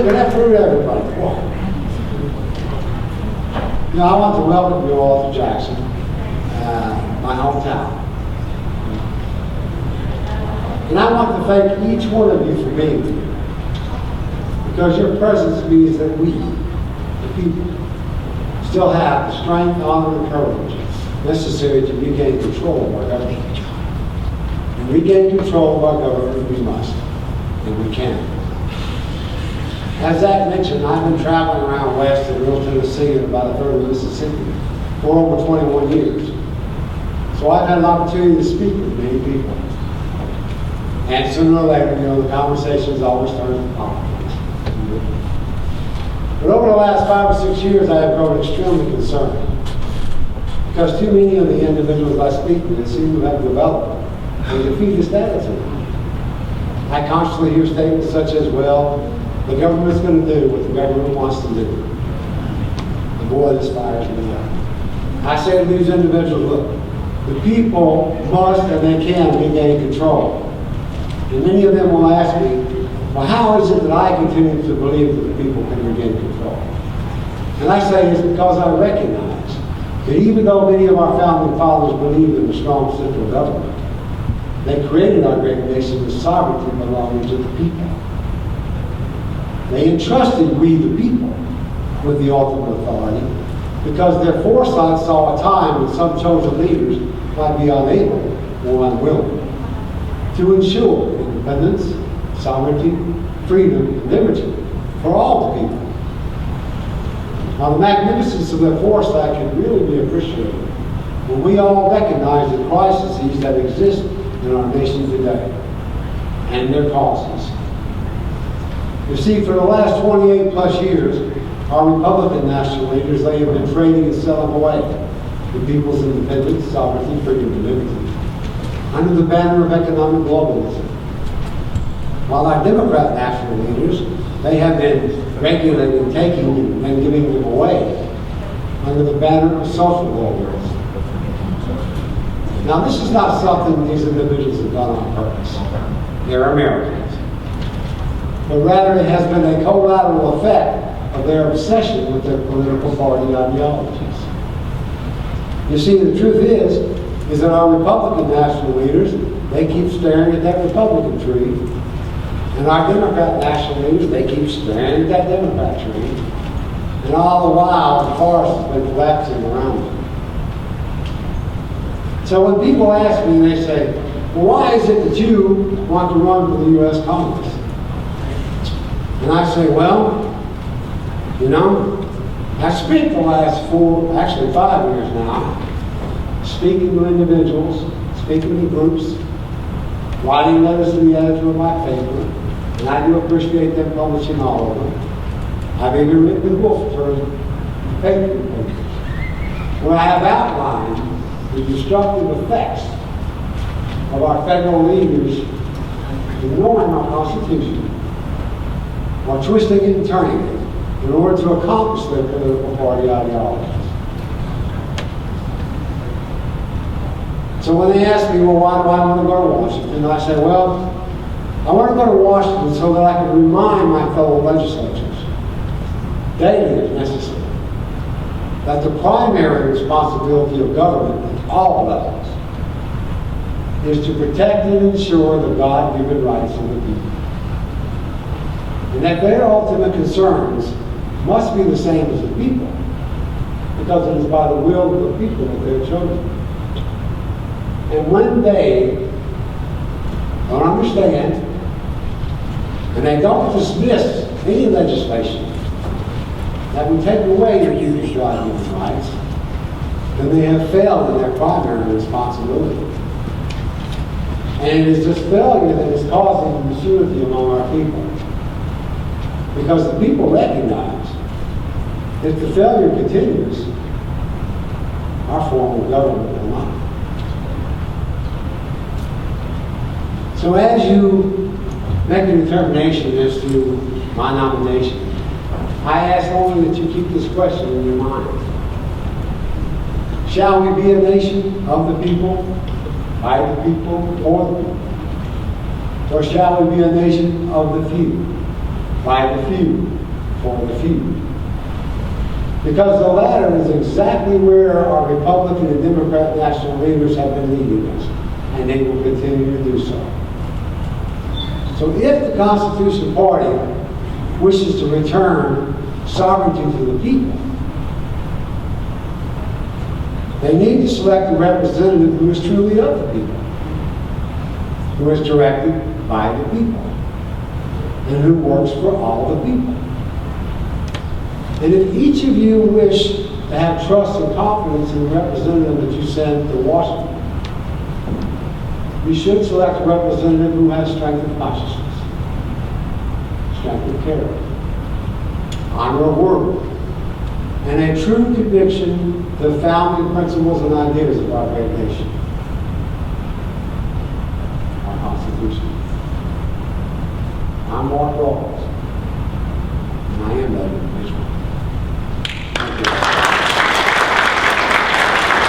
good afternoon, everybody. Boy. You know, I want to welcome you all to Jackson, my hometown. And I want to thank each one of you for being here. Because your presence means that we, the people, still have the strength, honor, and courage necessary to regain control of our government. And regain control of our government we must, and we can. As Zach mentioned, I've been traveling around west in Middle Tennessee and about a third of Mississippi for over 21 years. So I've had an opportunity to speak with many people. And sooner or later, you know, the conversations always turn to politics. But over the last 5 or 6 years, I have grown extremely concerned. Because too many of the individuals I speak with seem to have developed a defeatist attitude. I constantly hear statements such as, well, the government's going to do what the government wants to do. And boy, this fires me up. I say to these individuals, look, the people must and they can regain control. And many of them will ask me, well, how is it that I continue to believe that the people can regain control? And I say it's because I recognize that even though many of our founding fathers believed in a strong central government, they created our great nation with sovereignty belonging to the people. They entrusted we, the people, with the ultimate authority because their foresight saw a time when some chosen leaders might be unable or unwilling to ensure independence, sovereignty, freedom, and liberty for all the people. Now, the magnificence of their foresight can really be appreciated when we all recognize the crises that exist in our nation today and their causes. You see, for the last 28 plus years, our Republican national leaders, they have been trading and selling away the people's independence, sovereignty, freedom, and liberty under the banner of economic globalism. While our Democrat national leaders, they have been regulating, taking, and giving them away under the banner of social globalism. Now, this is not something these individuals have done on purpose. They're Americans. But rather it has been a collateral effect of their obsession with their political party ideologies. You see, the truth is that our Republican national leaders, they keep staring at that Republican tree, and our Democrat national leaders, they keep staring at that Democrat tree, and all the while the forest has been collapsing around them. So when people ask me, they say, well, why is it that you want to run for the U.S. Congress? And I say, well, you know, I spent the last 5 years now, speaking to individuals, speaking to groups, writing letters to the editor of my paper, and I do appreciate them publishing all of them. I've even written a book for the paper papers, where I have outlined the destructive effects of our federal leaders ignoring our Constitution, or twisting it and turning it in order to accomplish their political party ideologies. So when they ask me, well, why do I want to go to Washington? I say, well, I want to go to Washington so that I can remind my fellow legislatures, daily if necessary, that the primary responsibility of government at all levels is to protect and ensure the God-given rights of the people. And that their ultimate concerns must be the same as the people, because it is by the will of the people that they're chosen. And when they don't understand, and they don't dismiss any legislation that would take away their people's God-given rights, then they have failed in their primary responsibility. And it is this failure that is causing disunity among our people. Because the people recognize that if the failure continues, our form of government will not. So as you make a determination as to my nomination, I ask only that you keep this question in your mind. Shall we be a nation of the people, by the people, for the people? Or shall we be a nation of the few, by the few, for the few. Because the latter is exactly where our Republican and Democrat national leaders have been leading us, and they will continue to do so. So if the Constitution Party wishes to return sovereignty to the people, they need to select a representative who is truly of the people, who is directed by the people, and who works for all the people. And if each of you wish to have trust and confidence in the representative that you send to Washington, you should select a representative who has strength of consciousness, strength of character, honor of word, and a true conviction to the founding principles and ideas of our great nation, our Constitution. I'm Mark Rawles.